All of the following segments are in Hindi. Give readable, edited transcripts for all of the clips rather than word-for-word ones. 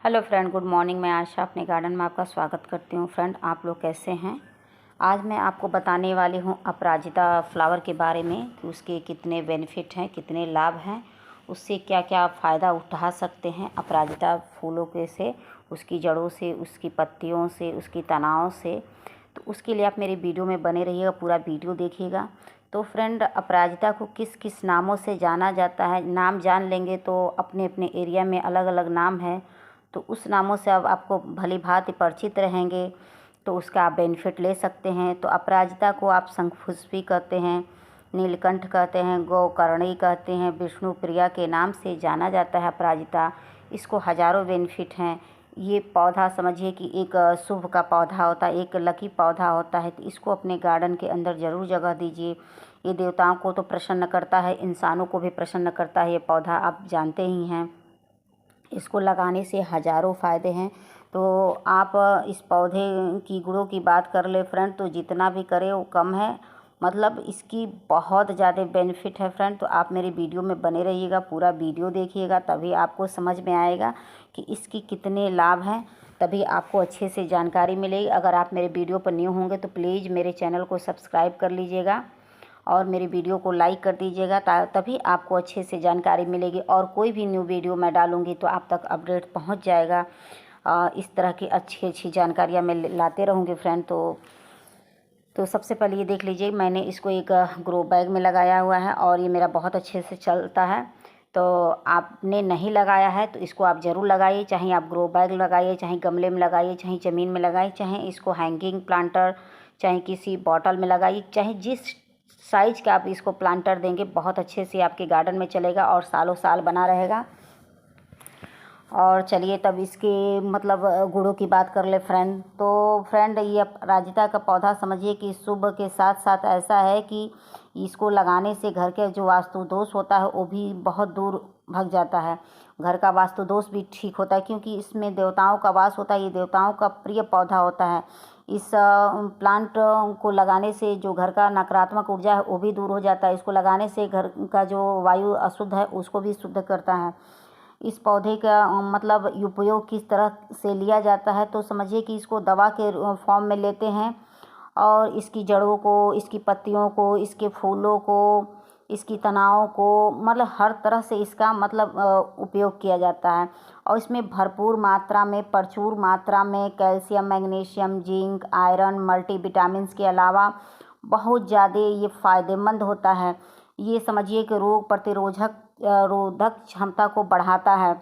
Hello friend, good morning. मैं आशा अपने गार्डन में आपका स्वागत करती हूँ। फ्रेंड, आप लोग कैसे हैं? आज मैं आपको बताने वाली हूँ अपराजिता फ्लावर के बारे में कि उसके कितने बेनिफिट हैं, कितने लाभ हैं, उससे क्या क्या फ़ायदा उठा सकते हैं अपराजिता फूलों के से, उसकी जड़ों से, उसकी पत्तियों से, उसकी तनाव से। तो उसके लिए आप मेरे वीडियो में बने रहिएगा, पूरा वीडियो देखिएगा। तो फ्रेंड, अपराजिता को किस किस नामों से जाना जाता है, नाम जान लेंगे तो अपने अपने एरिया में अलग अलग नाम है, तो उस नामों से अब आपको भली भांति परिचित रहेंगे तो उसका आप बेनिफिट ले सकते हैं। तो अपराजिता को आप शंखपुष्पी कहते हैं, नीलकंठ कहते हैं, गोकर्णी कहते हैं, विष्णु प्रिया के नाम से जाना जाता है अपराजिता। इसको हज़ारों बेनिफिट हैं। ये पौधा समझिए कि एक शुभ का पौधा होता है, एक लकी पौधा होता है। तो इसको अपने गार्डन के अंदर ज़रूर जगह दीजिए। ये देवताओं को तो प्रसन्न करता है, इंसानों को भी प्रसन्न करता है। ये पौधा आप जानते ही हैं। इसको लगाने से हज़ारों फ़ायदे हैं। तो आप इस पौधे की गुणों की बात कर ले फ्रेंड, तो जितना भी करें वो कम है। मतलब इसकी बहुत ज़्यादा बेनिफिट है फ्रेंड। तो आप मेरे वीडियो में बने रहिएगा, पूरा वीडियो देखिएगा, तभी आपको समझ में आएगा कि इसकी कितने लाभ हैं, तभी आपको अच्छे से जानकारी मिलेगी। अगर आप मेरे वीडियो पर न्यू होंगे तो प्लीज़ मेरे चैनल को सब्सक्राइब कर लीजिएगा और मेरी वीडियो को लाइक कर दीजिएगा, तभी आपको अच्छे से जानकारी मिलेगी। और कोई भी न्यू वीडियो मैं डालूँगी तो आप तक अपडेट पहुंच जाएगा। इस तरह की अच्छी अच्छी जानकारियाँ मैं लाते रहूँगी फ्रेंड। तो सबसे पहले ये देख लीजिए, मैंने इसको एक ग्रो बैग में लगाया हुआ है और ये मेरा बहुत अच्छे से चलता है। तो आपने नहीं लगाया है तो इसको आप ज़रूर लगाइए, चाहे आप ग्रो बैग लगाइए, चाहे गमले में लगाइए, चाहे ज़मीन में लगाइए, चाहे इसको हैंगिंग प्लांटर, चाहे किसी बॉटल में लगाइए, चाहे जिस साइज का आप इसको प्लांटर देंगे बहुत अच्छे से आपके गार्डन में चलेगा और सालों साल बना रहेगा। और चलिए तब इसके मतलब गुणों की बात कर ले फ्रेंड। तो फ्रेंड, ये अपराजिता का पौधा समझिए कि शुभ के साथ साथ ऐसा है कि इसको लगाने से घर के जो वास्तु दोष होता है वो भी बहुत दूर भग जाता है। घर का वास्तु दोष भी ठीक होता है, क्योंकि इसमें देवताओं का वास होता है। ये देवताओं का प्रिय पौधा होता है। इस प्लांट को लगाने से जो घर का नकारात्मक ऊर्जा है वो भी दूर हो जाता है। इसको लगाने से घर का जो वायु अशुद्ध है उसको भी शुद्ध करता है। इस पौधे का मतलब उपयोग किस तरह से लिया जाता है, तो समझिए कि इसको दवा के फॉर्म में लेते हैं और इसकी जड़ों को, इसकी पत्तियों को, इसके फूलों को, इसकी तनाओं को, मतलब हर तरह से इसका मतलब उपयोग किया जाता है। और इसमें भरपूर मात्रा में, प्रचुर मात्रा में calcium, magnesium, zinc, iron, multivitamins के अलावा बहुत ज़्यादा ये फ़ायदेमंद होता है। ये समझिए कि रोधक क्षमता को बढ़ाता है।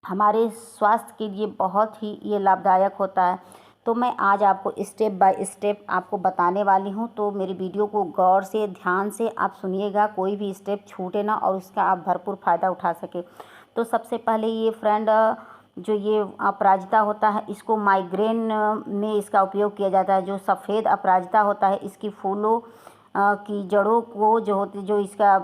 हमारे स्वास्थ्य के लिए बहुत ही ये लाभदायक होता है। तो मैं आज आपको स्टेप बाय स्टेप आपको बताने वाली हूँ। तो मेरी वीडियो को गौर से, ध्यान से आप सुनिएगा, कोई भी स्टेप छूटे ना और उसका आप भरपूर फ़ायदा उठा सके। तो सबसे पहले ये फ्रेंड, जो ये अपराजिता होता है, इसको माइग्रेन में इसका उपयोग किया जाता है। जो सफ़ेद अपराजिता होता है, इसकी फूलों की जड़ों को जो इसका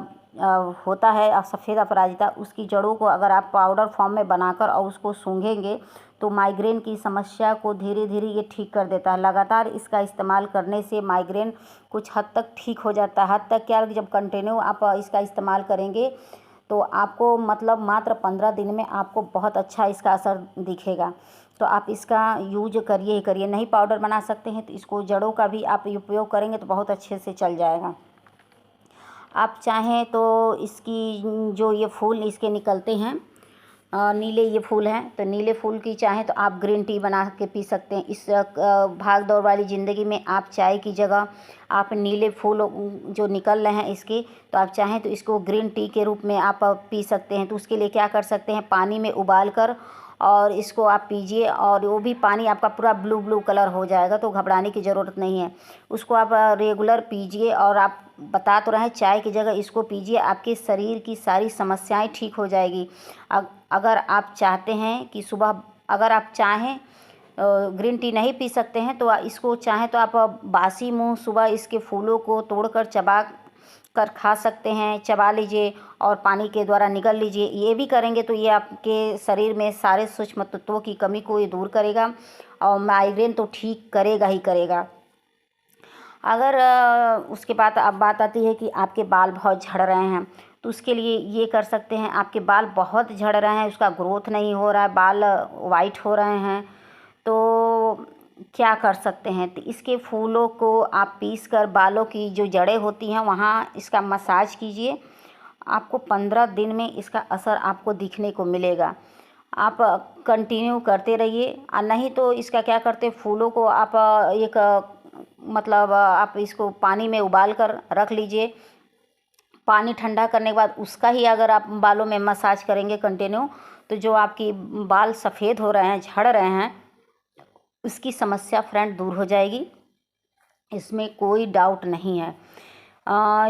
होता है सफ़ेद अपराजिता, उसकी जड़ों को अगर आप पाउडर फॉर्म में बनाकर और उसको सूंघेंगे तो माइग्रेन की समस्या को धीरे धीरे ये ठीक कर देता है। लगातार इसका इस्तेमाल करने से माइग्रेन कुछ हद तक ठीक हो जाता है। हद तक क्या, जब कंटिन्यू आप इसका इस्तेमाल करेंगे तो आपको मतलब मात्र 15 दिन में आपको बहुत अच्छा इसका असर दिखेगा। तो आप इसका यूज करिए ही करिए। नहीं पाउडर बना सकते हैं तो इसको जड़ों का भी आप उपयोग करेंगे तो बहुत अच्छे से चल जाएगा। आप चाहें तो इसकी जो ये फूल इसके निकलते हैं, नीले ये फूल हैं, तो नीले फूल की चाहें तो आप ग्रीन टी बना के पी सकते हैं। इस भाग दौड़ वाली ज़िंदगी में आप चाय की जगह आप नीले फूल जो निकल रहे हैं इसके, तो आप चाहें तो इसको ग्रीन टी के रूप में आप पी सकते हैं। तो उसके लिए क्या कर सकते हैं, पानी में उबाल कर और इसको आप पीजिए और वो भी पानी आपका पूरा ब्लू ब्लू कलर हो जाएगा। तो घबराने की ज़रूरत नहीं है। उसको आप रेगुलर पीजिए और आप बता तो रहे चाय की जगह इसको पीजिए, आपके शरीर की सारी समस्याएं ठीक हो जाएगी। अगर आप चाहते हैं कि सुबह, अगर आप चाहें ग्रीन टी नहीं पी सकते हैं तो इसको चाहें तो आप बासी मुंह सुबह इसके फूलों को तोड़कर चबा कर खा सकते हैं। चबा लीजिए और पानी के द्वारा निगल लीजिए। ये भी करेंगे तो ये आपके शरीर में सारे सूक्ष्म तत्वों की कमी को ये दूर करेगा और माइग्रेन तो ठीक करेगा ही करेगा। अगर उसके बाद अब बात आती है कि आपके बाल बहुत झड़ रहे हैं, तो उसके लिए ये कर सकते हैं। आपके बाल बहुत झड़ रहे हैं, उसका ग्रोथ नहीं हो रहा है, बाल वाइट हो रहे हैं, तो क्या कर सकते हैं? तो इसके फूलों को आप पीस कर बालों की जो जड़ें होती हैं वहाँ इसका मसाज कीजिए। आपको 15 दिन में इसका असर आपको दिखने को मिलेगा। आप कंटिन्यू करते रहिए। और नहीं तो इसका क्या करते, फूलों को आप एक मतलब आप इसको पानी में उबाल कर रख लीजिए। पानी ठंडा करने के बाद उसका ही अगर आप बालों में मसाज करेंगे कंटिन्यू, तो जो आपकी बाल सफ़ेद हो रहे हैं, झड़ रहे हैं, उसकी समस्या फ्रेंड दूर हो जाएगी, इसमें कोई डाउट नहीं है।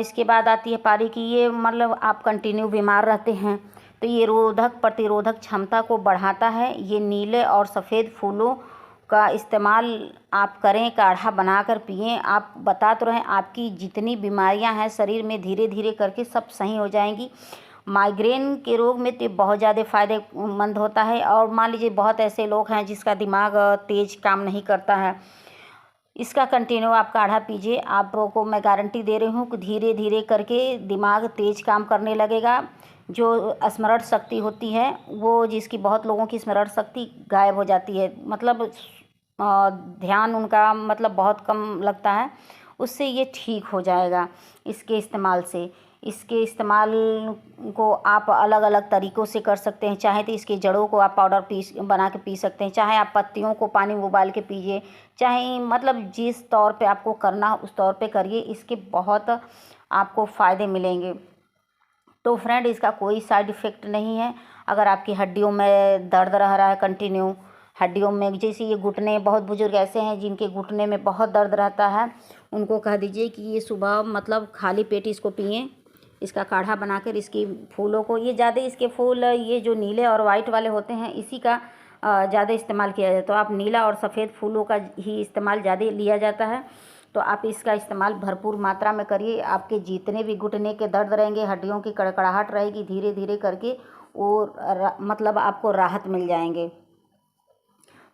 इसके बाद आती है पारी की, ये मतलब आप कंटिन्यू बीमार रहते हैं तो ये प्रतिरोधक क्षमता को बढ़ाता है। ये नीले और सफ़ेद फूलों का इस्तेमाल आप करें, काढ़ा बनाकर पिएं। आप बता तो रहे हैं, आपकी जितनी बीमारियां हैं शरीर में धीरे धीरे करके सब सही हो जाएंगी। माइग्रेन के रोग में तो बहुत ज़्यादा फ़ायदेमंद होता है। और मान लीजिए बहुत ऐसे लोग हैं जिसका दिमाग तेज़ काम नहीं करता है, इसका कंटिन्यू आप काढ़ा पीजिए। आपको मैं गारंटी दे रही हूँ कि धीरे धीरे करके दिमाग तेज़ काम करने लगेगा। जो स्मरण शक्ति होती है वो, जिसकी बहुत लोगों की स्मरण शक्ति गायब हो जाती है, मतलब ध्यान उनका मतलब बहुत कम लगता है, उससे ये ठीक हो जाएगा इसके इस्तेमाल से। इसके इस्तेमाल को आप अलग अलग तरीक़ों से कर सकते हैं। चाहे तो इसके जड़ों को आप पाउडर बना के पी सकते हैं, चाहे आप पत्तियों को पानी में उबाल के पीजिए, चाहे मतलब जिस तौर पे आपको करना हो उस तौर पे करिए। इसके बहुत आपको फ़ायदे मिलेंगे। तो फ्रेंड, इसका कोई साइड इफ़ेक्ट नहीं है। अगर आपकी हड्डियों में दर्द रह रहा है कंटिन्यू, हड्डियों में जैसे ये घुटने, बहुत बुजुर्ग ऐसे हैं जिनके घुटने में बहुत दर्द रहता है, उनको कह दीजिए कि ये सुबह मतलब खाली पेट इसको पिएं, इसका काढ़ा बनाकर। इसकी फूलों को, ये ज़्यादा इसके फूल ये जो नीले और वाइट वाले होते हैं इसी का ज़्यादा इस्तेमाल किया जाता है। तो आप नीला और सफ़ेद फूलों का ही इस्तेमाल ज़्यादा लिया जाता है। तो आप इसका इस्तेमाल भरपूर मात्रा में करिए। आपके जितने भी घुटने के दर्द रहेंगे, हड्डियों की कड़कड़ाहट रहेगी, धीरे धीरे करके और मतलब आपको राहत मिल जाएंगे।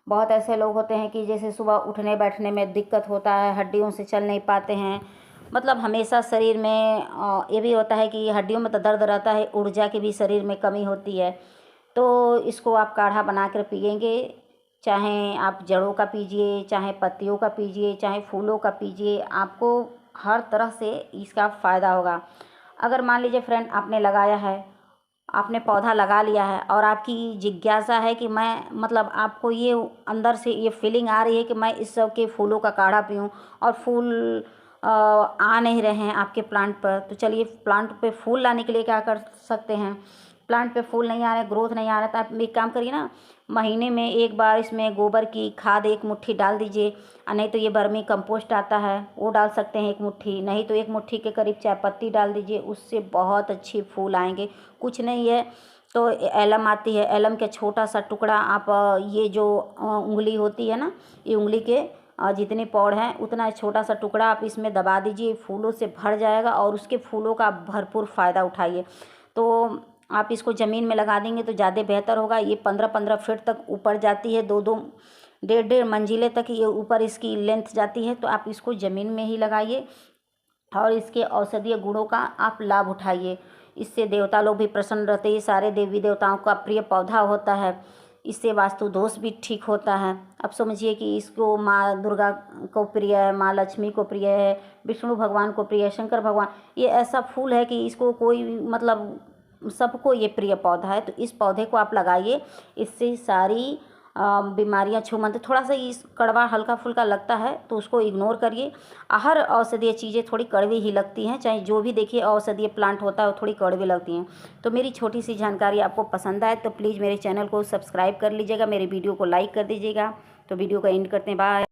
बहुत ऐसे लोग होते हैं कि जैसे सुबह उठने बैठने में दिक्कत होता है, हड्डियों से चल नहीं पाते हैं, मतलब हमेशा शरीर में ये भी होता है कि हड्डियों में तो दर्द रहता है, ऊर्जा की भी शरीर में कमी होती है। तो इसको आप काढ़ा बना कर पिएंगे, चाहे आप जड़ों का पीजिए, चाहे पत्तियों का पीजिए, चाहे फूलों का पीजिए, आपको हर तरह से इसका फ़ायदा होगा। अगर मान लीजिए फ्रेंड आपने लगाया है, आपने पौधा लगा लिया है और आपकी जिज्ञासा है कि मैं मतलब आपको ये अंदर से ये फीलिंग आ रही है कि मैं इस सब के फूलों का काढ़ा पीऊँ, और फूल आ नहीं रहे हैं आपके प्लांट पर, तो चलिए प्लांट पे फूल लाने के लिए क्या कर सकते हैं। प्लांट पे फूल नहीं आ रहे, ग्रोथ नहीं आ रहा, तो आप एक काम करिए ना, महीने में एक बार इसमें गोबर की खाद 1 मुट्ठी डाल दीजिए। और नहीं तो ये वर्मी कंपोस्ट आता है वो डाल सकते हैं 1 मुट्ठी, नहीं तो 1 मुट्ठी के करीब चाय पत्ती डाल दीजिए, उससे बहुत अच्छे फूल आएंगे। कुछ नहीं है तो एलम आती है, एलम के छोटा सा टुकड़ा आप ये जो उंगली होती है ना, ये उंगली के जितने पौड़ हैं उतना छोटा सा टुकड़ा आप इसमें दबा दीजिए, फूलों से भर जाएगा और उसके फूलों का भरपूर फ़ायदा उठाइए। तो आप इसको ज़मीन में लगा देंगे तो ज़्यादा बेहतर होगा। ये 15-15 फीट तक ऊपर जाती है, 2-2 1.5-1.5 मंजिले तक ये ऊपर इसकी लेंथ जाती है। तो आप इसको ज़मीन में ही लगाइए और इसके औषधीय गुणों का आप लाभ उठाइए। इससे देवता लोग भी प्रसन्न रहते हैं। ये सारे देवी देवताओं का प्रिय पौधा होता है, इससे वास्तु दोष भी ठीक होता है। अब समझिए कि इसको माँ दुर्गा को प्रिय है, माँ लक्ष्मी को प्रिय है, विष्णु भगवान को प्रिय है, शंकर भगवान, ये ऐसा फूल है कि इसको कोई मतलब सबको ये प्रिय पौधा है। तो इस पौधे को आप लगाइए, इससे सारी बीमारियां छूमंत। थोड़ा सा इस कड़वा हल्का फुल्का लगता है तो उसको इग्नोर करिए। हर औषधीय चीज़ें थोड़ी कड़वी ही लगती हैं, चाहे जो भी देखिए औषधीय प्लांट होता है वो थोड़ी कड़वी लगती हैं। तो मेरी छोटी सी जानकारी आपको पसंद आए तो प्लीज़ मेरे चैनल को सब्सक्राइब कर लीजिएगा, मेरे वीडियो को लाइक कर दीजिएगा। तो वीडियो का एंड करते हैं, बाय।